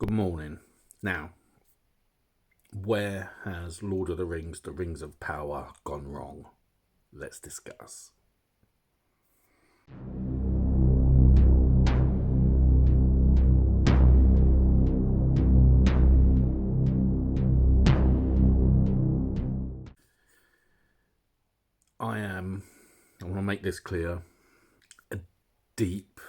Good morning. Now, where has Lord of the Rings of Power, gone wrong? Let's discuss. I want to make this clear, a deep,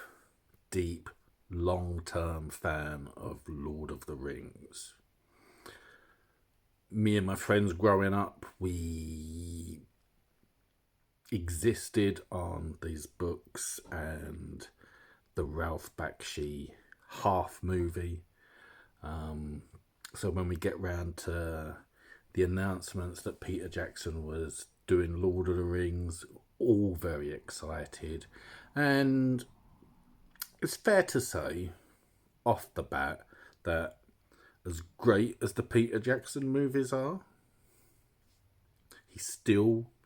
deep, long-term fan of Lord of the Rings. Me and my friends growing up, we existed on these books and the Ralph Bakshi half movie. So when we get round to the announcements that Peter Jackson was doing Lord of the Rings, all very excited. And it's fair to say, off the bat, that as great as the Peter Jackson movies are,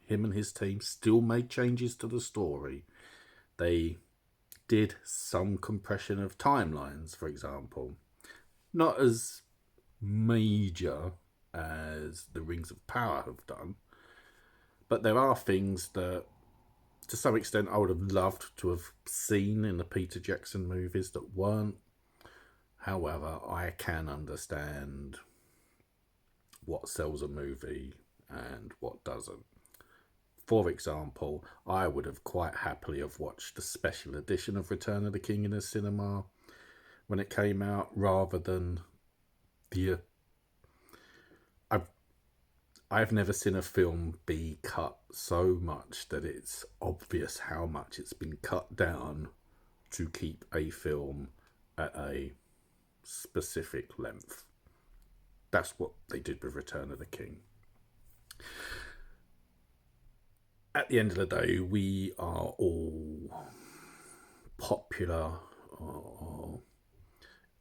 him and his team still made changes to the story. They did some compression of timelines, for example. Not as major as the Rings of Power have done, but there are things that, to some extent, I would have loved to have seen in the Peter Jackson movies that weren't. However, I can understand what sells a movie and what doesn't. For example, I would have quite happily have watched the special edition of Return of the King in the cinema when it came out, rather than the I've never seen a film be cut so much that it's obvious how much it's been cut down to keep a film at a specific length. That's what they did with Return of the King. At the end of the day, we are all popular or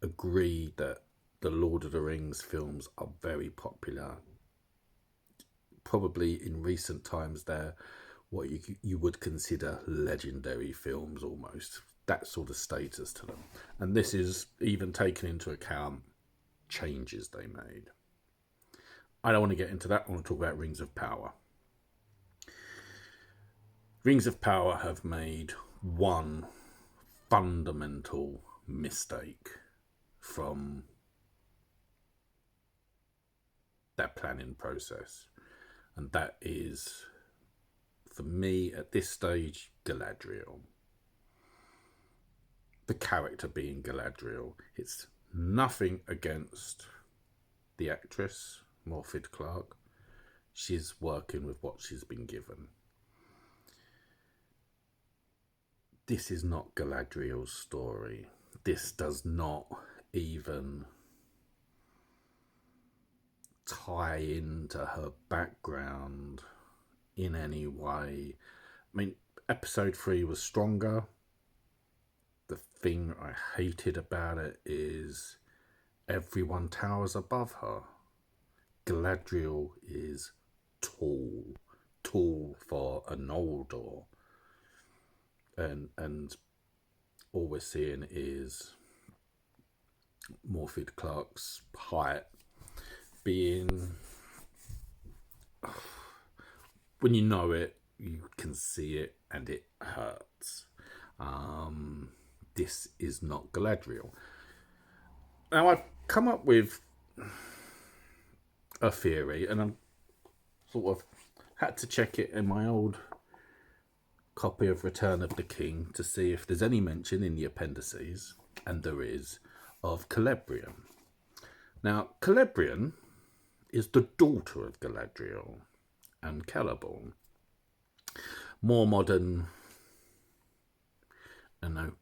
agree that the Lord of the Rings films are very popular. Probably in recent times, they're what you would consider legendary films almost. That sort of status to them. And this is even taken into account changes they made. I don't want to get into that. I want to talk about Rings of Power. Rings of Power have made one fundamental mistake from their planning process. And that is, for me, at this stage, Galadriel. The character being Galadriel. It's nothing against the actress, Morfydd Clark. She's working with what she's been given. This is not Galadriel's story. This does not even tie into her background in any way. I mean, episode 3 was stronger. The thing I hated about it is everyone towers above her. Galadriel is tall for an Noldor. And all we're seeing is Morfydd Clark's height being, when you know it, you can see it and it hurts. This is not Galadriel. Now, I've come up with a theory, and I'm sort of had to check it in my old copy of Return of the King to see if there's any mention in the appendices, and there is, of Celebrian. Now, Celebrian is the daughter of Galadriel and Celeborn. More modern,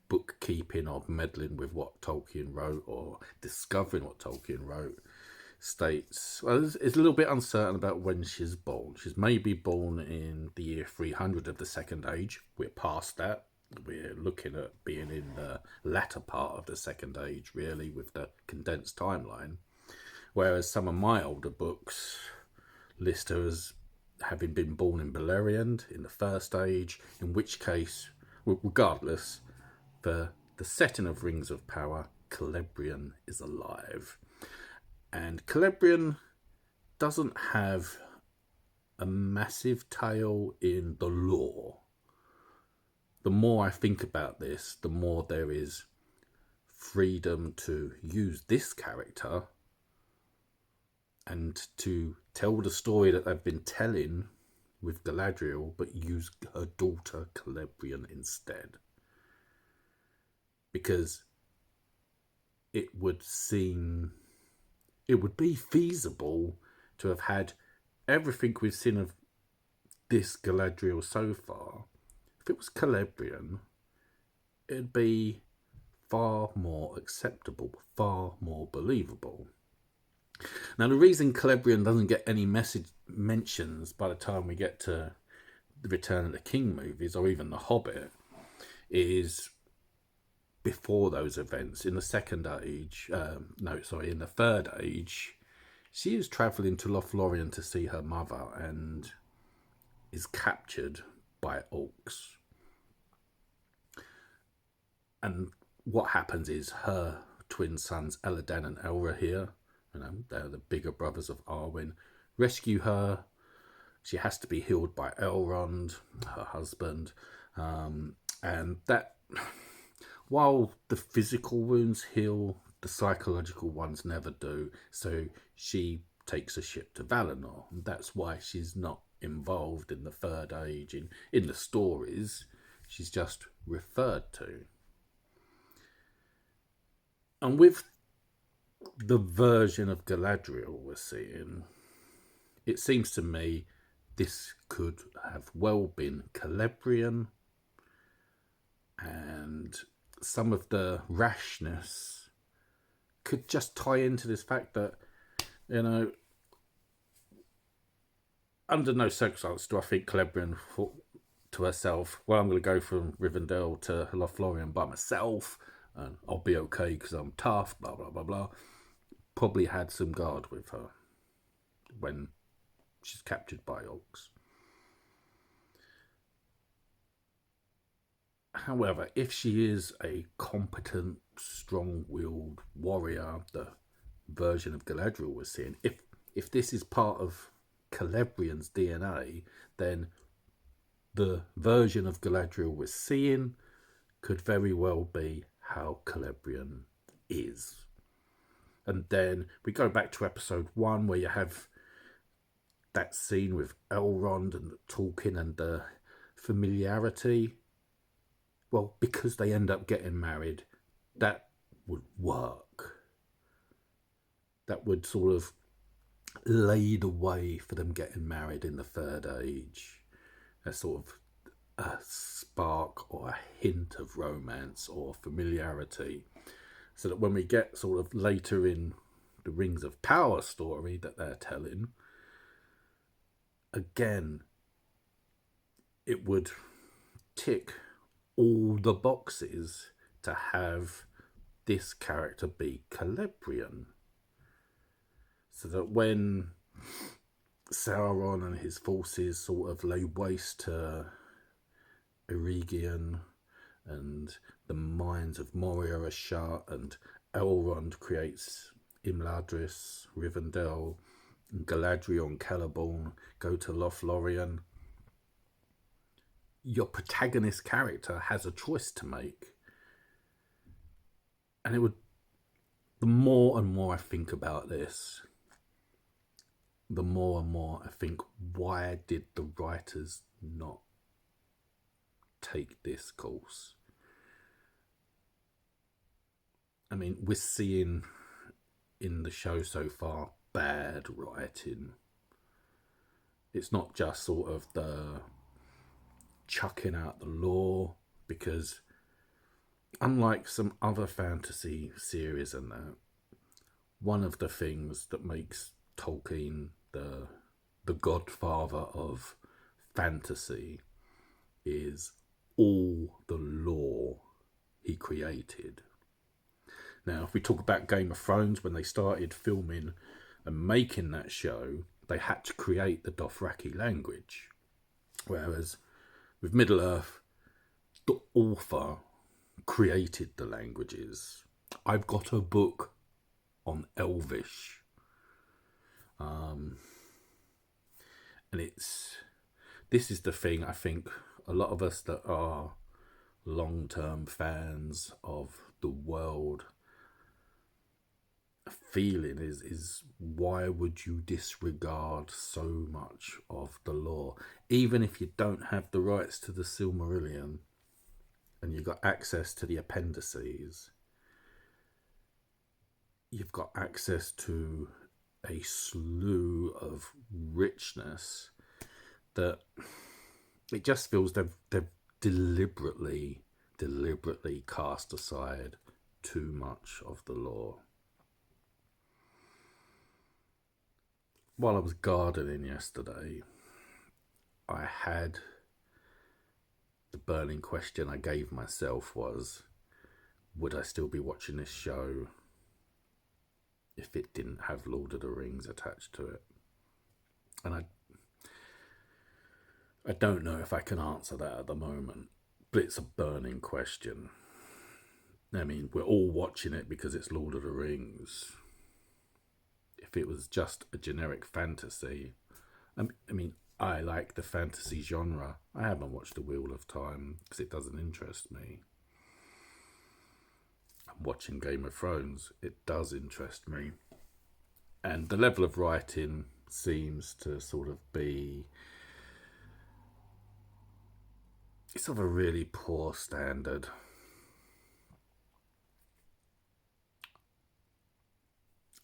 bookkeeping or meddling with what Tolkien wrote or discovering what Tolkien wrote states, well, it's a little bit uncertain about when she's born. She's maybe born in the year 300 of the Second Age. We're past that. We're looking at being in the latter part of the Second Age, really, with the condensed timeline. Whereas some of my older books list her as having been born in Beleriand in the First Age, in which case, regardless, the setting of Rings of Power Celebrian is alive. And Celebrian doesn't have a massive tale in the lore. The more I think about this, the more there is freedom to use this character and to tell the story that they've been telling with Galadriel, but use her daughter Celebrian instead. Because it would be feasible to have had everything we've seen of this Galadriel so far. If it was Celebrian, it'd be far more acceptable, far more believable. Now, the reason Celebrian doesn't get any mentions by the time we get to the Return of the King movies, or even The Hobbit, is before those events. In the in the Third Age, she is travelling to Lothlorien to see her mother and is captured by orcs. And what happens is her twin sons, Elladan and Elrahir, they're the bigger brothers of Arwen, rescue her. She has to be healed by Elrond, her husband. And that, while the physical wounds heal, the psychological ones never do. So she takes a ship to Valinor. And that's why she's not involved in the Third Age. In the stories, she's just referred to. And with the version of Galadriel we're seeing, it seems to me this could have well been Celebrian, and some of the rashness could just tie into this fact that, under no circumstance do I think Celebrian thought to herself, well, I'm going to go from Rivendell to Lothlorien by myself, and I'll be okay because I'm tough, blah, blah, blah, blah. Probably had some guard with her when she's captured by orcs. However, if she is a competent, strong-willed warrior, the version of Galadriel we're seeing, if this is part of Celebrian's DNA, then the version of Galadriel we're seeing could very well be how Celebrian is. And then we go back to episode 1 where you have that scene with Elrond and Tolkien and the familiarity. Well, because they end up getting married, that would work. That would sort of lay the way for them getting married in the Third Age. A sort of a spark or a hint of romance or familiarity. So that when we get sort of later in the Rings of Power story that they're telling, again, it would tick all the boxes to have this character be Celebrian. So that when Sauron and his forces sort of lay waste to Eregion, and the mines of Moria are shut, and Elrond creates Imladris, Rivendell, and Galadriel and Celeborn go to Lothlorien, your protagonist character has a choice to make. And it would, the more and more I think about this, the more and more I think, why did the writers not take this course? I mean, we're seeing in the show so far bad writing. It's not just sort of the chucking out the lore, because unlike some other fantasy series and that, one of the things that makes Tolkien the godfather of fantasy is all the lore he created. Now, if we talk about Game of Thrones, when they started filming and making that show, they had to create the Dothraki language. Whereas with Middle-earth, the author created the languages. I've got a book on Elvish, and this is the thing I think a lot of us that are long-term fans of the world feeling is why would you disregard so much of the lore, even if you don't have the rights to the Silmarillion and you've got access to the appendices, you've got access to a slew of richness that it just feels they've deliberately cast aside too much of the lore. While I was gardening yesterday, I had the burning question I gave myself was, would I still be watching this show if it didn't have Lord of the Rings attached to it? And I don't know if I can answer that at the moment, but it's a burning question. I mean, we're all watching it because it's Lord of the Rings. If it was just a generic fantasy, I mean, I like the fantasy genre. I haven't watched The Wheel of Time because it doesn't interest me. I'm watching Game of Thrones. It does interest me. And the level of writing seems to sort of be... it's of a really poor standard.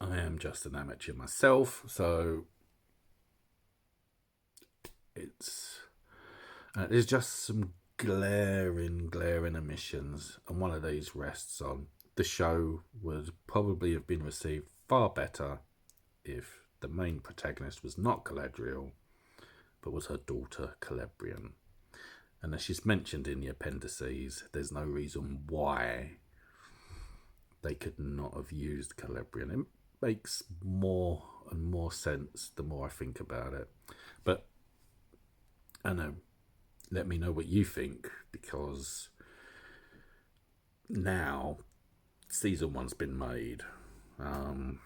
I am just an amateur myself, so there's just some glaring omissions, and one of these rests on the show would probably have been received far better if the main protagonist was not Galadriel, but was her daughter Celebrian. And as she's mentioned in the appendices, there's no reason why they could not have used Celebrian. It makes more and more sense the more I think about it. But I know, let me know what you think, because now season one's been made, and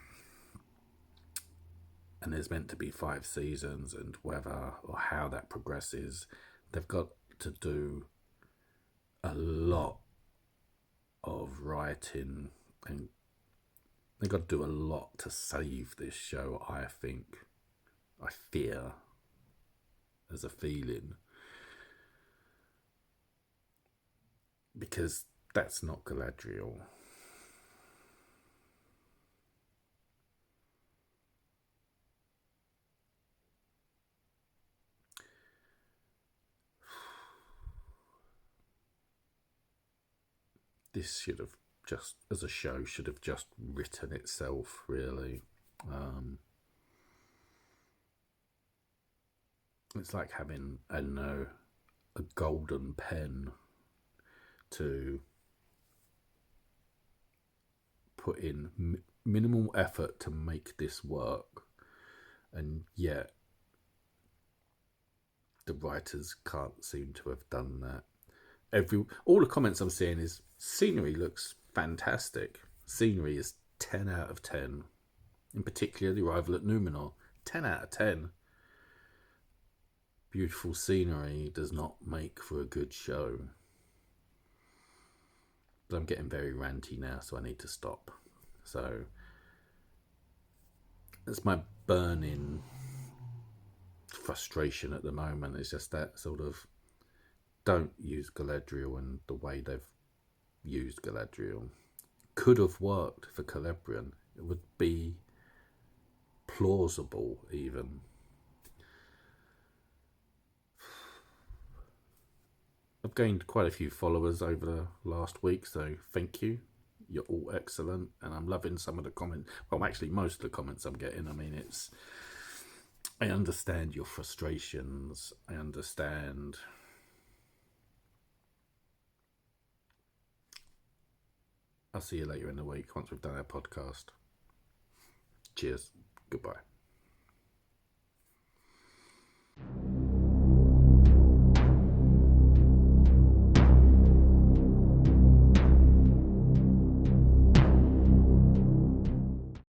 there's meant to be 5 seasons, and whether or how that progresses, they've got to do a lot of writing, and they've got to do a lot to save this show, I think. I fear, as a feeling, because that's not Galadriel. This should have just, as a show, should have just written itself, really. It's like having, I don't know, a golden pen to put in minimal effort to make this work, and yet the writers can't seem to have done that. All the comments I'm seeing is scenery looks fantastic. Scenery is 10 out of 10. In particular, the arrival at Numenor, 10 out of 10. Beautiful scenery does not make for a good show. But I'm getting very ranty now, so I need to stop. So that's my burning frustration at the moment. It's just that sort of, don't use Galadriel in the way they've used Galadriel. Could have worked for Celebrian. It would be plausible, even. I've gained quite a few followers over the last week, so thank you. You're all excellent, and I'm loving some of the comments. Well, actually, most of the comments I'm getting. I mean, I understand your frustrations. I understand. I'll see you later in the week once we've done our podcast. Cheers. Goodbye.